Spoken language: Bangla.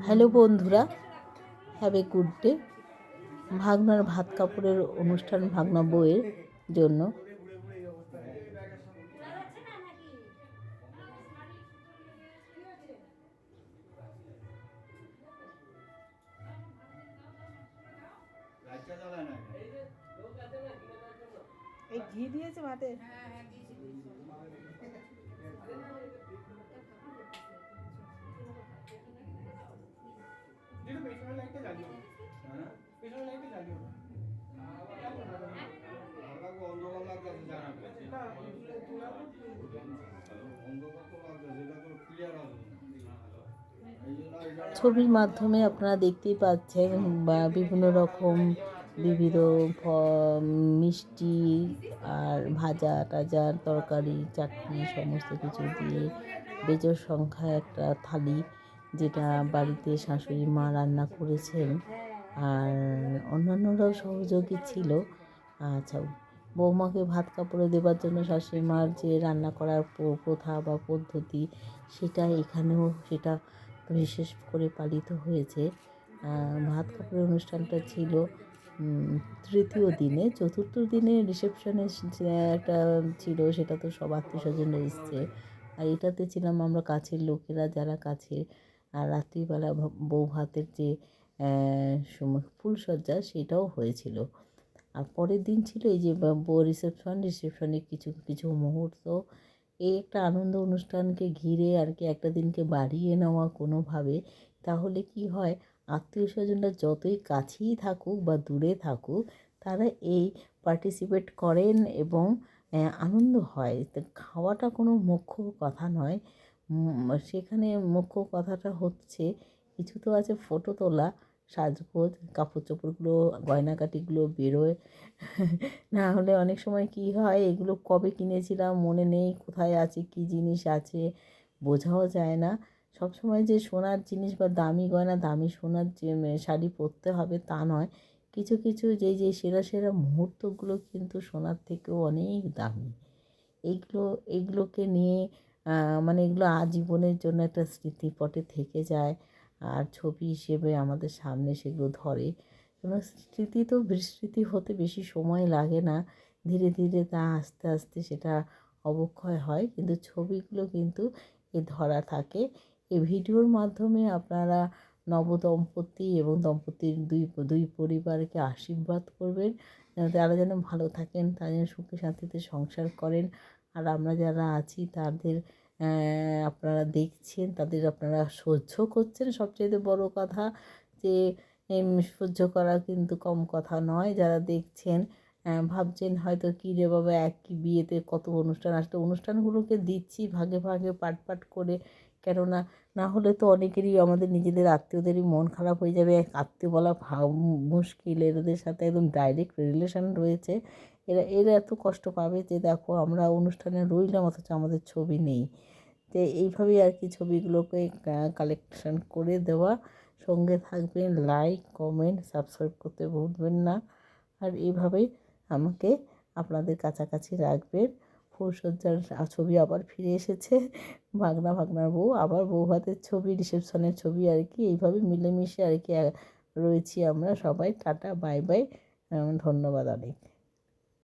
হ্যালো বন্ধুরা, হ্যাভ এ গুড ডে। ভাগনার ভাত কাপড়ের অনুষ্ঠান ভাগনা বউয়ের জন্য এই ঘি দিয়েছে ভাতে। ছবির মাধ্যমে আপনারা দেখতেই পাচ্ছেন বা বিভিন্ন রকম বিবিধ মিষ্টি আর ভাজা টাজা তরকারি চাটনি সমস্ত কিছু দিয়ে বেজোড় সংখ্যায় একটা থালি, যেটা বাড়িতে শাশুড়ি মা রান্না করেছেন আর অন্যান্যরাও সহযোগী ছিল। আচ্ছা, বৌমাকে ভাত কাপড়ে দেবার জন্য শাশুড়ি মার যে রান্না করার প্রথা বা পদ্ধতি, সেটা এখানেও সেটা বিশেষ করে পালিত হয়েছে। ভাত কাপড়ের অনুষ্ঠানটা ছিল তৃতীয় দিনে। চতুর্থ দিনে রিসেপশনে একটা ছিল, সেটা তো সব আত্মীয় স্বজনরা এসছে, আর এটাতে ছিলাম আমরা কাছের লোকেরা যারা কাছে। আর রাত্রিবেলা বউ ভাতের যে ফুলসজ্জা সেটাও হয়েছিল। আর পরের দিন ছিল এই যে বউ রিসেপশনের কিছু কিছু মুহূর্ত। এই একটা আনন্দ অনুষ্ঠানকে ঘিরে আর কি একটা দিনকে বাড়িয়ে নেওয়া কোনোভাবে, তাহলে কি হয়, আত্মীয় স্বজনরা যতই কাছেই থাকুক বা দূরে থাকুক, তারা এই পার্টিসিপেট করেন এবং আনন্দ হয়। তো খাওয়াটা কোনো মুখ্য কথা নয়, সেখানে মুখ্য কথাটা হচ্ছে কিছু তো আছে ফটো তোলা, সাজগোজ, কাপড় চোপড়গুলো গয়নাগাটিগুলো বেরোয়। না হলে অনেক সময় কি হয়, এগুলো কবে কিনেছিলাম মনে নেই, কোথায় আছে কী জিনিস আছে বোঝাও যায় না। সব সময় যে সোনার জিনিস বা দামি গয়না দামি সোনার যে শাড়ি পরতে হবে তা নয়। কিছু কিছু যে সেরা সেরা মুহূর্তগুলো কিন্তু সোনার থেকেও অনেক দামি। এইগুলোকে নিয়ে মানে এগুলো আজীবনের জন্য একটা স্মৃতিপটে থেকে যায়, আর ছবি হিসেবে আমাদের সামনে সেগুলো ধরে। এবং স্মৃতি তো বিস্মৃতি হতে বেশি সময় লাগে না, ধীরে ধীরে তা আস্তে আস্তে সেটা অবক্ষয় হয়, কিন্তু ছবিগুলো কিন্তু ধরা থাকে। এই ভিডিওর মাধ্যমে আপনারা নবদম্পতি এবং দম্পতির দুই পরিবারকে আশীর্বাদ করবেন, তারা যেন ভালো থাকেন, তারা যেন সুখে শান্তিতে সংসার করেন। আর আমরা যারা আছি তাদের আপনারা দেখছেন, তাদের আপনারা সহ্য করছেন। সবচেয়ে বড় কথা যে সহ্য করা কিন্তু কম কথা নয়। যারা দেখছেন ভাবছেন হয়তো কী রে বাবা, একই বিয়েতে কত অনুষ্ঠান আসতো, অনুষ্ঠানগুলোকে দিচ্ছি ভাগে ভাগে পাট পাট করে, কেননা না হলে তো অনেকেরই আমাদের নিজেদের আত্মীয়দেরই মন খারাপ হয়ে যাবে। আত্মীয় বলা মুশকিল, এদের সাথে একদম ডাইরেক্ট রিলেশন রয়েছে। এরা এত কষ্ট পাবে যে দেখো আমরা অনুষ্ঠানে রইলাম অথচ আমাদের ছবি নেই। তো এইভাবেই আর কি ছবিগুলোকে কালেকশন করে দেওয়া। সঙ্গে থাকবেন, লাইক কমেন্ট সাবস্ক্রাইব করতে ভুলবেন না। আর এইভাবেই আমাকে আপনাদের কাছাকাছি রাখবেন। ফুলসজ্জার ছবি আবার ফিরে এসেছে, ভাগনার বউ আবার বউ ভাতের ছবি, রিসেপশনের ছবি আর কি। এইভাবে মিলেমিশে আর কি রয়েছি আমরা সবাই। টাটা, বাই বাই, ধন্যবাদ অনেক।